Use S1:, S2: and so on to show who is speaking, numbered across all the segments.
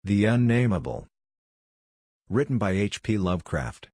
S1: The Unnamable. Written by H.P. Lovecraft.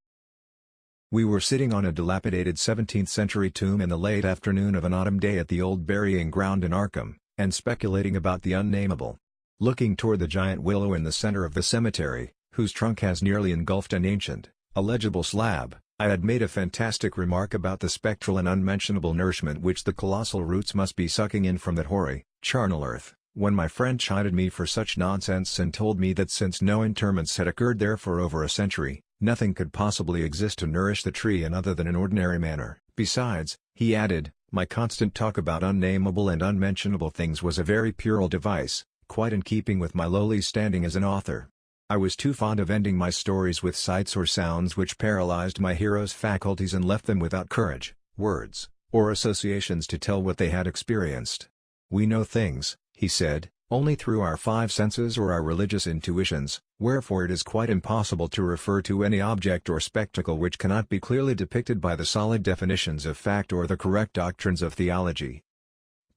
S1: We were sitting on a dilapidated 17th-century tomb in the late afternoon of an autumn day at the old burying ground in Arkham, and speculating about the Unnamable. Looking toward the giant willow in the center of the cemetery, whose trunk has nearly engulfed an ancient, illegible slab, I had made a fantastic remark about the spectral and unmentionable nourishment which the colossal roots must be sucking in from that hoary, charnel earth, when my friend chided me for such nonsense and told me that since no interments had occurred there for over a century, nothing could possibly exist to nourish the tree in other than an ordinary manner. Besides, he added, my constant talk about unnamable and unmentionable things was a very puerile device, quite in keeping with my lowly standing as an author. I was too fond of ending my stories with sights or sounds which paralyzed my heroes' faculties and left them without courage, words, or associations to tell what they had experienced. We know things, he said, only through our five senses or our religious intuitions, wherefore it is quite impossible to refer to any object or spectacle which cannot be clearly depicted by the solid definitions of fact or the correct doctrines of theology.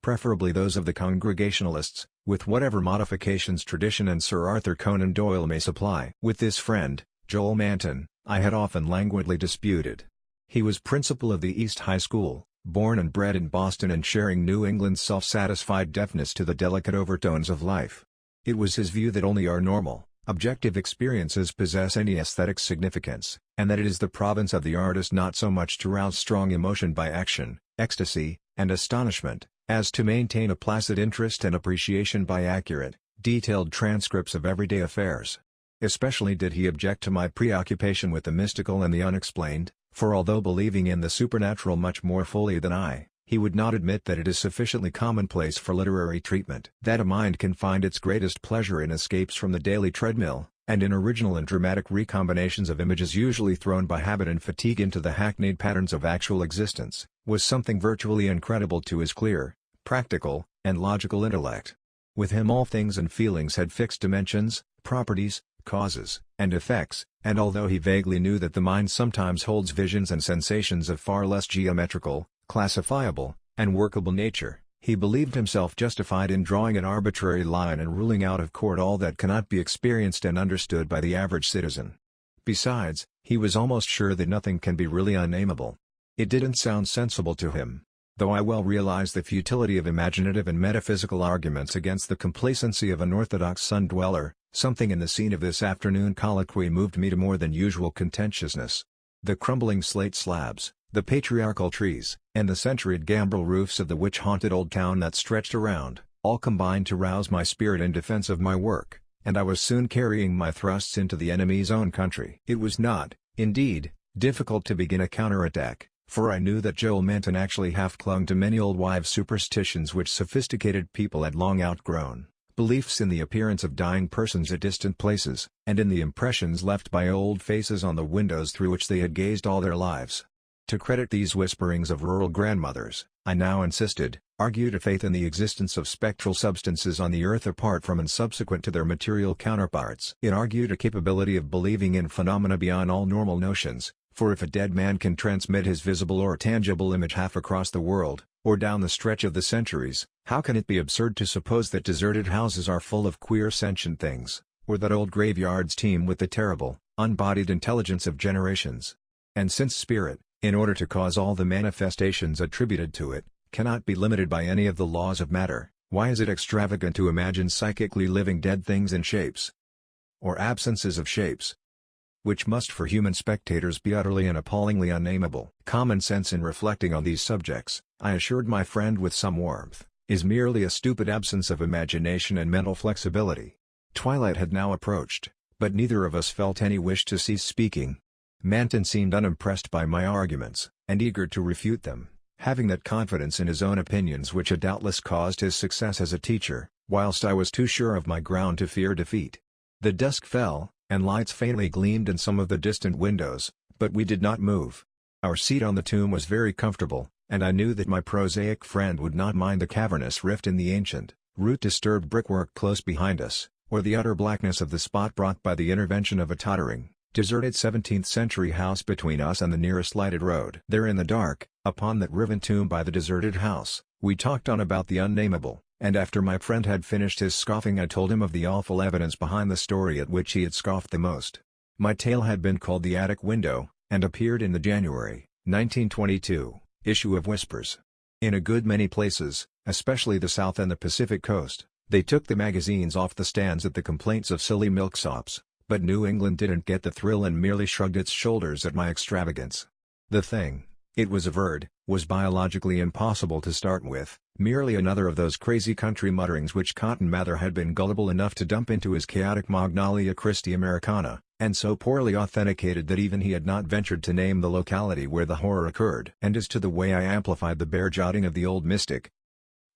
S1: Preferably those of the Congregationalists, with whatever modifications tradition and Sir Arthur Conan Doyle may supply. With this friend, Joel Manton, I had often languidly disputed. He was principal of the East High School, born and bred in Boston and sharing New England's self-satisfied deafness to the delicate overtones of life. It was his view that only our normal, objective experiences possess any aesthetic significance, and that it is the province of the artist not so much to rouse strong emotion by action, ecstasy, and astonishment, as to maintain a placid interest and appreciation by accurate, detailed transcripts of everyday affairs. Especially did he object to my preoccupation with the mystical and the unexplained, for although believing in the supernatural much more fully than I, he would not admit that it is sufficiently commonplace for literary treatment. That a mind can find its greatest pleasure in escapes from the daily treadmill, and in original and dramatic recombinations of images usually thrown by habit and fatigue into the hackneyed patterns of actual existence, was something virtually incredible to his clear, practical, and logical intellect. With him all things and feelings had fixed dimensions, properties, causes, and effects, and although he vaguely knew that the mind sometimes holds visions and sensations of far less geometrical, classifiable, and workable nature, he believed himself justified in drawing an arbitrary line and ruling out of court all that cannot be experienced and understood by the average citizen. Besides, he was almost sure that nothing can be really unnamable. It didn't sound sensible to him, though I well realized the futility of imaginative and metaphysical arguments against the complacency of an orthodox sun-dweller. Something in the scene of this afternoon colloquy moved me to more than usual contentiousness. The crumbling slate slabs, the patriarchal trees, and the centuried gambrel roofs of the witch-haunted old town that stretched around, all combined to rouse my spirit in defense of my work, and I was soon carrying my thrusts into the enemy's own country. It was not, indeed, difficult to begin a counterattack, for I knew that Joel Manton actually half clung to many old wives' superstitions which sophisticated people had long outgrown. Beliefs in the appearance of dying persons at distant places, and in the impressions left by old faces on the windows through which they had gazed all their lives. To credit these whisperings of rural grandmothers, I now insisted, argued a faith in the existence of spectral substances on the earth apart from and subsequent to their material counterparts. It argued a capability of believing in phenomena beyond all normal notions, for if a dead man can transmit his visible or tangible image half across the world, or down the stretch of the centuries, how can it be absurd to suppose that deserted houses are full of queer sentient things, or that old graveyards teem with the terrible, unbodied intelligence of generations? And since spirit, in order to cause all the manifestations attributed to it, cannot be limited by any of the laws of matter, why is it extravagant to imagine psychically living dead things in shapes, or absences of shapes, which must for human spectators be utterly and appallingly unnamable? Common sense in reflecting on these subjects, I assured my friend with some warmth, is merely a stupid absence of imagination and mental flexibility. Twilight had now approached, but neither of us felt any wish to cease speaking. Manton seemed unimpressed by my arguments, and eager to refute them, having that confidence in his own opinions which had doubtless caused his success as a teacher, whilst I was too sure of my ground to fear defeat. The dusk fell, and lights faintly gleamed in some of the distant windows, but we did not move. Our seat on the tomb was very comfortable, and I knew that my prosaic friend would not mind the cavernous rift in the ancient, root-disturbed brickwork close behind us, or the utter blackness of the spot brought by the intervention of a tottering, deserted 17th-century house between us and the nearest lighted road. There in the dark, upon that riven tomb by the deserted house, we talked on about the unnamable, and after my friend had finished his scoffing I told him of the awful evidence behind the story at which he had scoffed the most. My tale had been called The Attic Window, and appeared in the January, 1922, issue of Whispers. In a good many places, especially the South and the Pacific Coast, they took the magazines off the stands at the complaints of silly milksops, but New England didn't get the thrill and merely shrugged its shoulders at my extravagance. The thing, it was averred, was biologically impossible to start with, merely another of those crazy country mutterings which Cotton Mather had been gullible enough to dump into his chaotic Magnalia Christi Americana, and so poorly authenticated that even he had not ventured to name the locality where the horror occurred. And as to the way I amplified the bare jotting of the old mystic,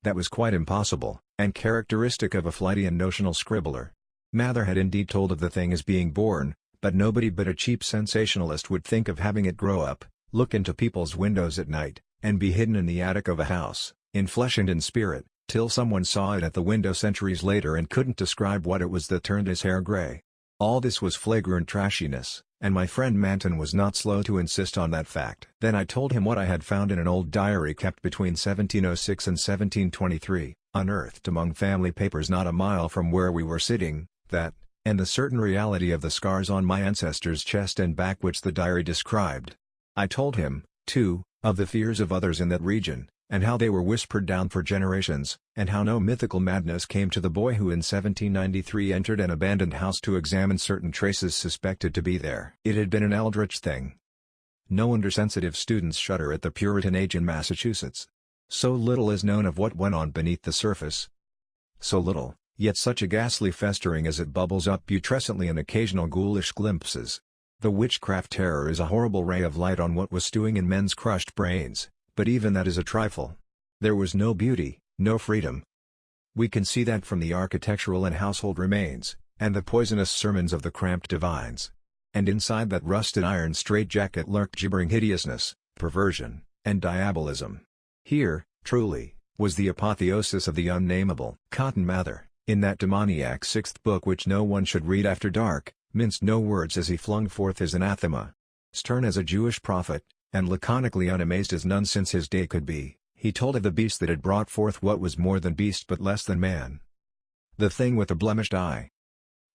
S1: that was quite impossible, and characteristic of a flighty and notional scribbler. Mather had indeed told of the thing as being born, but nobody but a cheap sensationalist would think of having it grow up, look into people's windows at night, and be hidden in the attic of a house, in flesh and in spirit, till someone saw it at the window centuries later and couldn't describe what it was that turned his hair gray. All this was flagrant trashiness, and my friend Manton was not slow to insist on that fact. Then I told him what I had found in an old diary kept between 1706 and 1723, unearthed among family papers not a mile from where we were sitting, and the certain reality of the scars on my ancestor's chest and back which the diary described. I told him, too, of the fears of others in that region, and how they were whispered down for generations, and how no mythical madness came to the boy who in 1793 entered an abandoned house to examine certain traces suspected to be there. It had been an eldritch thing. No wonder-sensitive students shudder at the Puritan age in Massachusetts. So little is known of what went on beneath the surface. So little, yet such a ghastly festering as it bubbles up putrescently in occasional ghoulish glimpses. The witchcraft terror is a horrible ray of light on what was stewing in men's crushed brains, but even that is a trifle. There was no beauty, no freedom. We can see that from the architectural and household remains, and the poisonous sermons of the cramped divines. And inside that rusted iron straitjacket lurked gibbering hideousness, perversion, and diabolism. Here, truly, was the apotheosis of the unnamable. Cotton Mather, in that demoniac sixth book which no one should read after dark, minced no words as he flung forth his anathema. Stern as a Jewish prophet, and laconically unamazed as none since his day could be, he told of the beast that had brought forth what was more than beast but less than man. The thing with the blemished eye.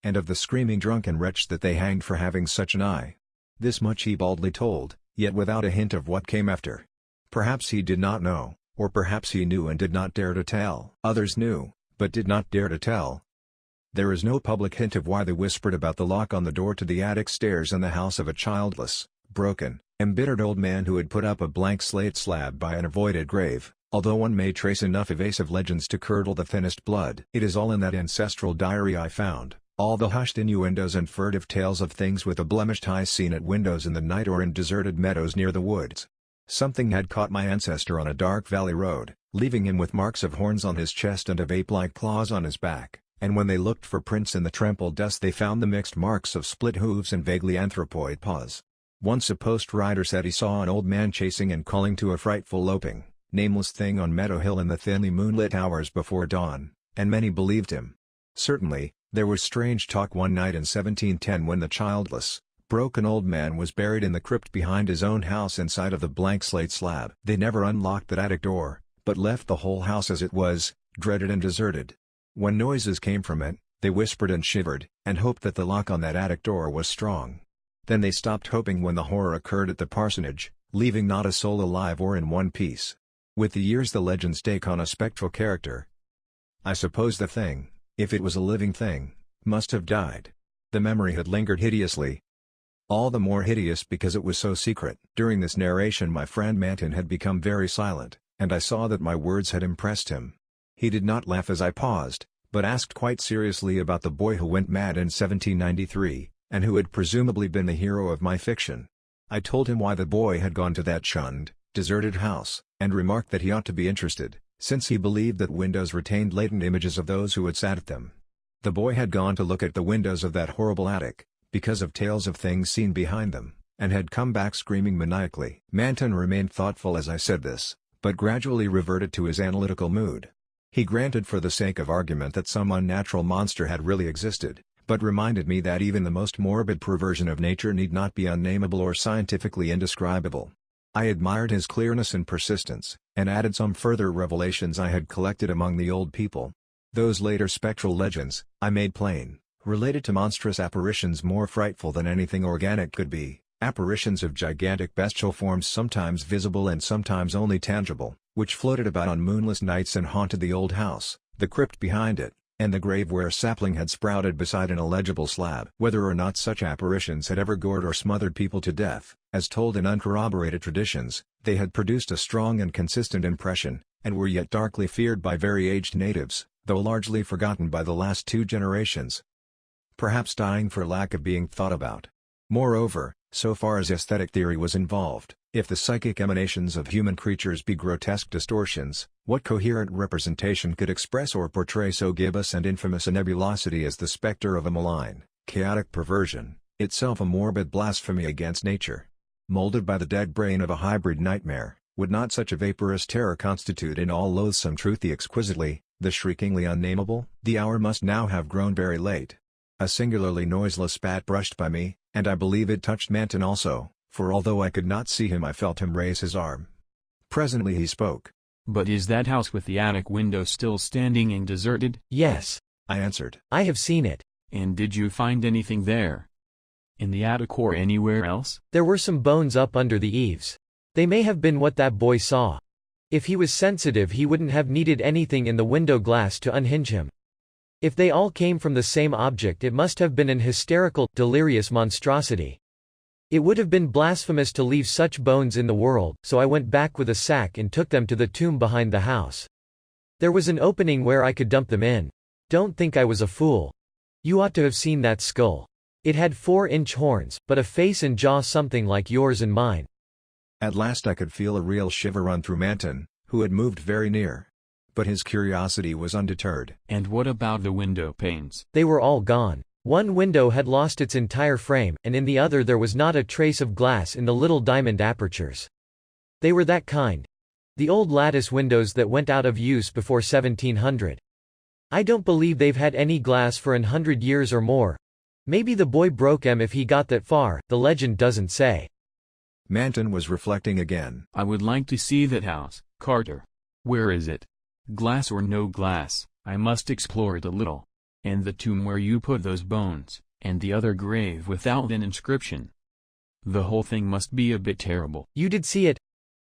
S1: And of the screaming drunken wretch that they hanged for having such an eye. This much he baldly told, yet without a hint of what came after. Perhaps he did not know, or perhaps he knew and did not dare to tell. Others knew, but did not dare to tell. There is no public hint of why they whispered about the lock on the door to the attic stairs in the house of a childless, broken, embittered old man who had put up a blank slate slab by an avoided grave, although one may trace enough evasive legends to curdle the thinnest blood. It is all in that ancestral diary I found, all the hushed innuendos and furtive tales of things with a blemished eye seen at windows in the night or in deserted meadows near the woods. Something had caught my ancestor on a dark valley road, leaving him with marks of horns on his chest and of ape-like claws on his back, and when they looked for prints in the trampled dust they found the mixed marks of split hooves and vaguely anthropoid paws. Once a post rider said he saw an old man chasing and calling to a frightful loping, nameless thing on Meadow Hill in the thinly moonlit hours before dawn, and many believed him. Certainly, there was strange talk one night in 1710 when the childless, broken old man was buried in the crypt behind his own house inside of the blank slate slab. They never unlocked that attic door, but left the whole house as it was, dreaded and deserted. When noises came from it, they whispered and shivered, and hoped that the lock on that attic door was strong. Then they stopped hoping when the horror occurred at the parsonage, leaving not a soul alive or in one piece. With the years the legends take on a spectral character. I suppose the thing, if it was a living thing, must have died. The memory had lingered hideously. All the more hideous because it was so secret. During this narration my friend Manton had become very silent, and I saw that my words had impressed him. He did not laugh as I paused, but asked quite seriously about the boy who went mad in 1793, and who had presumably been the hero of my fiction. I told him why the boy had gone to that shunned, deserted house, and remarked that he ought to be interested, since he believed that windows retained latent images of those who had sat at them. The boy had gone to look at the windows of that horrible attic, because of tales of things seen behind them, and had come back screaming maniacally. Manton remained thoughtful as I said this, but gradually reverted to his analytical mood. He granted for the sake of argument that some unnatural monster had really existed, but reminded me that even the most morbid perversion of nature need not be unnamable or scientifically indescribable. I admired his clearness and persistence, and added some further revelations I had collected among the old people. Those later spectral legends, I made plain, related to monstrous apparitions more frightful than anything organic could be, apparitions of gigantic bestial forms sometimes visible and sometimes only tangible, which floated about on moonless nights and haunted the old house, the crypt behind it, and the grave where a sapling had sprouted beside an illegible slab. Whether or not such apparitions had ever gored or smothered people to death, as told in uncorroborated traditions, they had produced a strong and consistent impression, and were yet darkly feared by very aged natives, though largely forgotten by the last 2 generations. Perhaps dying for lack of being thought about. Moreover, so far as aesthetic theory was involved, if the psychic emanations of human creatures be grotesque distortions, what coherent representation could express or portray so gibbous and infamous a nebulosity as the specter of a malign, chaotic perversion, itself a morbid blasphemy against nature? Molded by the dead brain of a hybrid nightmare, would not such a vaporous terror constitute in all loathsome truth the exquisitely, the shriekingly unnamable? The hour must now have grown very late. A singularly noiseless bat brushed by me, and I believe it touched Manton also, for although I could not see him I felt him raise his arm. Presently he spoke.
S2: "But is that house with the attic window still standing and deserted?"
S3: "Yes,"
S1: I answered.
S3: "I have seen it."
S2: "And did you find anything there? In the attic or anywhere else?"
S3: "There were some bones up under the eaves. They may have been what that boy saw. If he was sensitive he wouldn't have needed anything in the window glass to unhinge him. If they all came from the same object it must have been an hysterical, delirious monstrosity. It would have been blasphemous to leave such bones in the world, so I went back with a sack and took them to the tomb behind the house. There was an opening where I could dump them in. Don't think I was a fool. You ought to have seen that skull. It had 4-inch horns, but a face and jaw something like yours and mine."
S1: At last I could feel a real shiver run through Manton, who had moved very near. But his curiosity was undeterred.
S2: "And what about the window panes?"
S3: "They were all gone. One window had lost its entire frame, and in the other there was not a trace of glass in the little diamond apertures. They were that kind. The old lattice windows that went out of use before 1700. I don't believe they've had any glass for 100 years or more. Maybe the boy broke 'em if he got that far, the legend doesn't say."
S1: Manton was reflecting again.
S2: "I would like to see that house, Carter. Where is it? Glass or no glass, I must explore it a little. And the tomb where you put those bones, and the other grave without an inscription. The whole thing must be a bit terrible."
S3: "You did see it?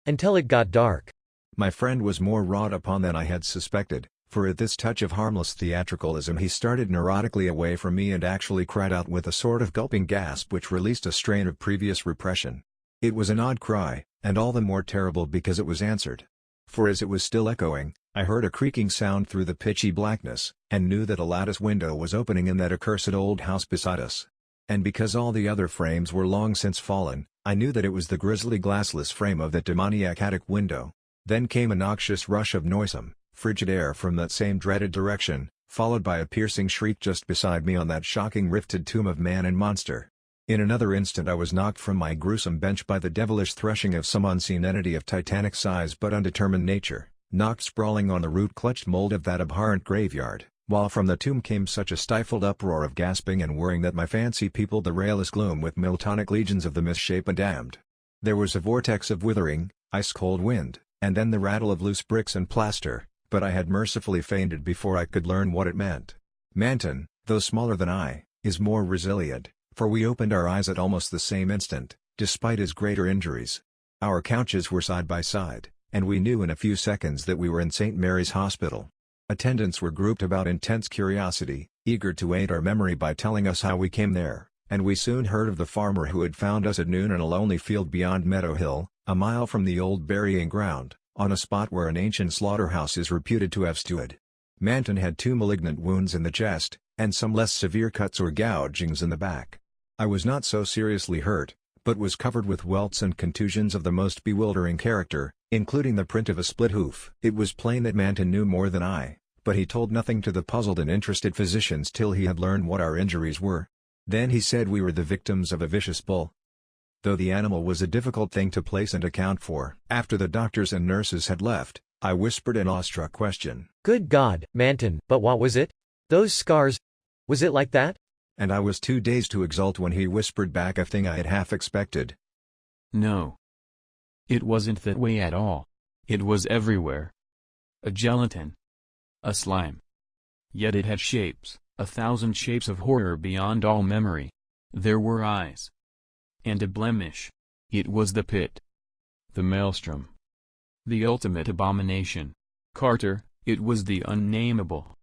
S3: Until it got dark."
S1: My friend was more wrought upon than I had suspected, for at this touch of harmless theatricalism he started neurotically away from me and actually cried out with a sort of gulping gasp which released a strain of previous repression. It was an odd cry, and all the more terrible because it was answered. For as it was still echoing, I heard a creaking sound through the pitchy blackness, and knew that a lattice window was opening in that accursed old house beside us. And because all the other frames were long since fallen, I knew that it was the grisly glassless frame of that demoniac attic window. Then came a noxious rush of noisome, frigid air from that same dreaded direction, followed by a piercing shriek just beside me on that shocking rifted tomb of man and monster. In another instant I was knocked from my gruesome bench by the devilish threshing of some unseen entity of titanic size but undetermined nature, knocked sprawling on the root-clutched mold of that abhorrent graveyard, while from the tomb came such a stifled uproar of gasping and whirring that my fancy peopled the rayless gloom with Miltonic legions of the misshapen damned. There was a vortex of withering, ice-cold wind, and then the rattle of loose bricks and plaster, but I had mercifully fainted before I could learn what it meant. Manton, though smaller than I, is more resilient, for we opened our eyes at almost the same instant, despite his greater injuries. Our couches were side by side, and we knew in a few seconds that we were in St. Mary's Hospital. Attendants were grouped about intense curiosity, eager to aid our memory by telling us how we came there, and we soon heard of the farmer who had found us at noon in a lonely field beyond Meadow Hill, a mile from the old burying ground, on a spot where an ancient slaughterhouse is reputed to have stood. Manton had 2 malignant wounds in the chest, and some less severe cuts or gougings in the back. I was not so seriously hurt, but was covered with welts and contusions of the most bewildering character, including the print of a split hoof. It was plain that Manton knew more than I, but he told nothing to the puzzled and interested physicians till he had learned what our injuries were. Then he said we were the victims of a vicious bull. Though the animal was a difficult thing to place and account for. After the doctors and nurses had left, I whispered an awestruck question.
S3: "Good God, Manton, but what was it? Those scars? Was it like that?"
S1: And I was too dazed to exult when he whispered back a thing I had half expected.
S2: "No. It wasn't that way at all. It was everywhere. A gelatin. A slime. Yet it had shapes, 1,000 shapes of horror beyond all memory. There were eyes. And a blemish. It was the pit. The maelstrom. The ultimate abomination. Carter, it was the Unnamable.